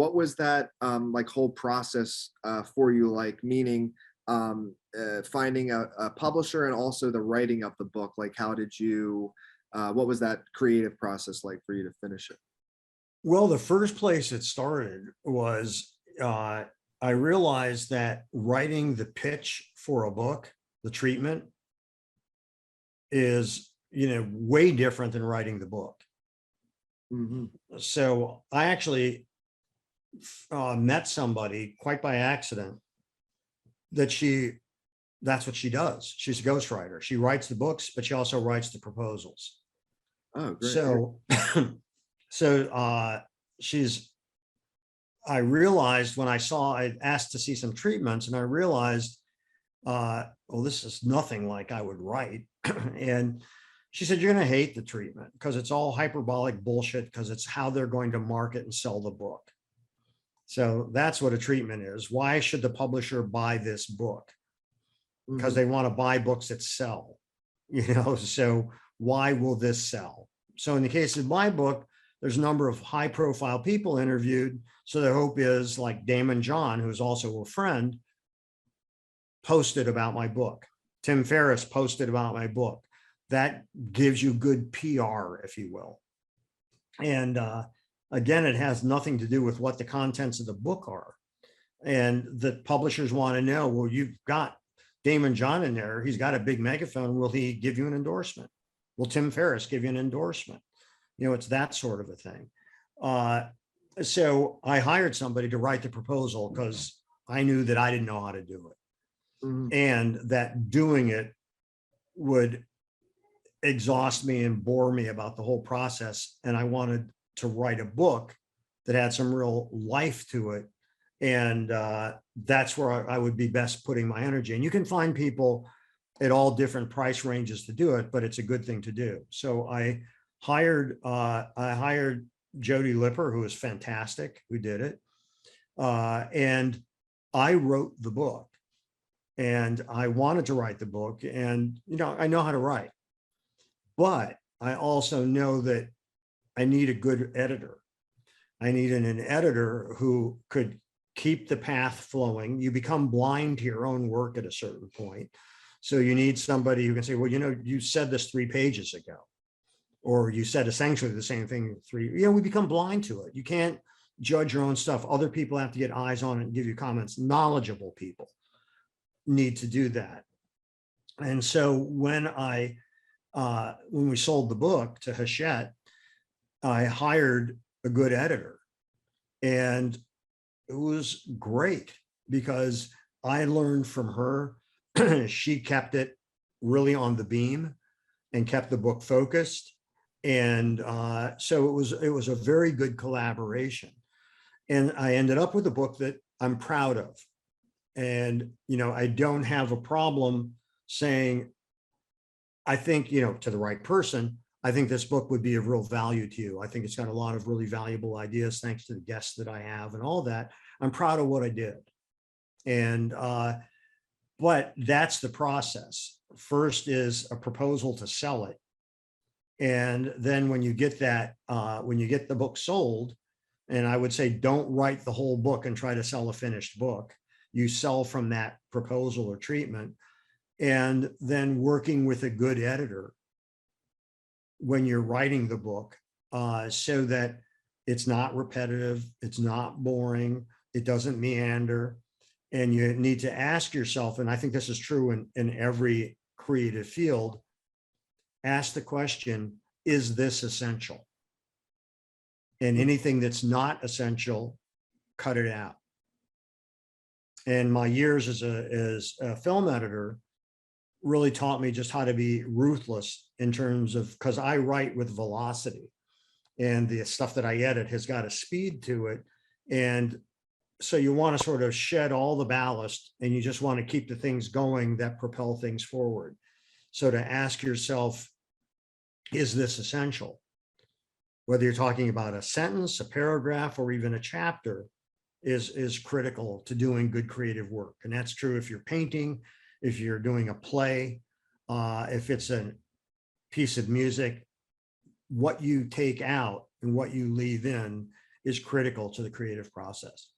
what was that like whole process for you like? Meaning finding a publisher and also the writing of the book. Like, how did you? What was that creative process like for you to finish it? Well, the first place it started was I realized that writing the pitch for a book, the treatment, is, way different than writing the book. Hmm. So I actually met somebody quite by accident that that's what she does. She's a ghostwriter. She writes the books, but she also writes the proposals. Oh, great. So, she's, I realized when I asked to see some treatments, and I realized, well, this is nothing like I would write. And she said, you're going to hate the treatment because it's all hyperbolic bullshit, because it's how they're going to market and sell the book. So that's what a treatment is. Why should the publisher buy this book? Because they want to buy books that sell, so why will this sell? So in the case of my book, there's a number of high profile people interviewed. So the hope is, like Damon John, who's also a friend, posted about my book. Tim Ferriss posted about my book. That gives you good PR, if you will. And again, it has nothing to do with what the contents of the book are. And the publishers want to know, well, you've got Damon John in there. He's got a big megaphone. Will he give you an endorsement? Will Tim Ferriss give you an endorsement? It's that sort of a thing. So I hired somebody to write the proposal because I knew that I didn't know how to do it. And that doing it would exhaust me and bore me about the whole process. And I wanted to write a book that had some real life to it. And that's where I would be best putting my energy. And you can find people at all different price ranges to do it, but it's a good thing to do. So I hired Jody Lipper, who was fantastic, who did it. And I wrote the book. And I wanted to write the book, and I know how to write, but I also know that I need a good editor. I need an editor who could keep the path flowing. You become blind to your own work at a certain point. So you need somebody who can say, well, you said this 3 pages ago, or you said essentially the same thing we become blind to it. You can't judge your own stuff. Other people have to get eyes on it and give you comments. Knowledgeable people need to do that. And so when we sold the book to Hachette, I hired a good editor, and it was great because I learned from her. She kept it really on the beam and kept the book focused. And so it was a very good collaboration. And I ended up with a book that I'm proud of. And, I don't have a problem saying, I think, to the right person, I think this book would be of real value to you. I think it's got a lot of really valuable ideas, thanks to the guests that I have and all that. I'm proud of what I did. And, but that's the process. First is a proposal to sell it. And then when you get that, when you get the book sold, and I would say, don't write the whole book and try to sell a finished book. You sell from that proposal or treatment, and then working with a good editor when you're writing the book, so that it's not repetitive, it's not boring, it doesn't meander. And you need to ask yourself, and I think this is true in every creative field, ask the question, is this essential? And anything that's not essential, cut it out. And my years as a film editor really taught me just how to be ruthless in terms of, because I write with velocity, and the stuff that I edit has got a speed to it. And so you want to sort of shed all the ballast, and you just want to keep the things going that propel things forward. So to ask yourself, is this essential? Whether you're talking about a sentence, a paragraph, or even a chapter, is critical to doing good creative work. And that's true if you're painting, if you're doing a play, if it's a piece of music. What you take out and what you leave in is critical to the creative process.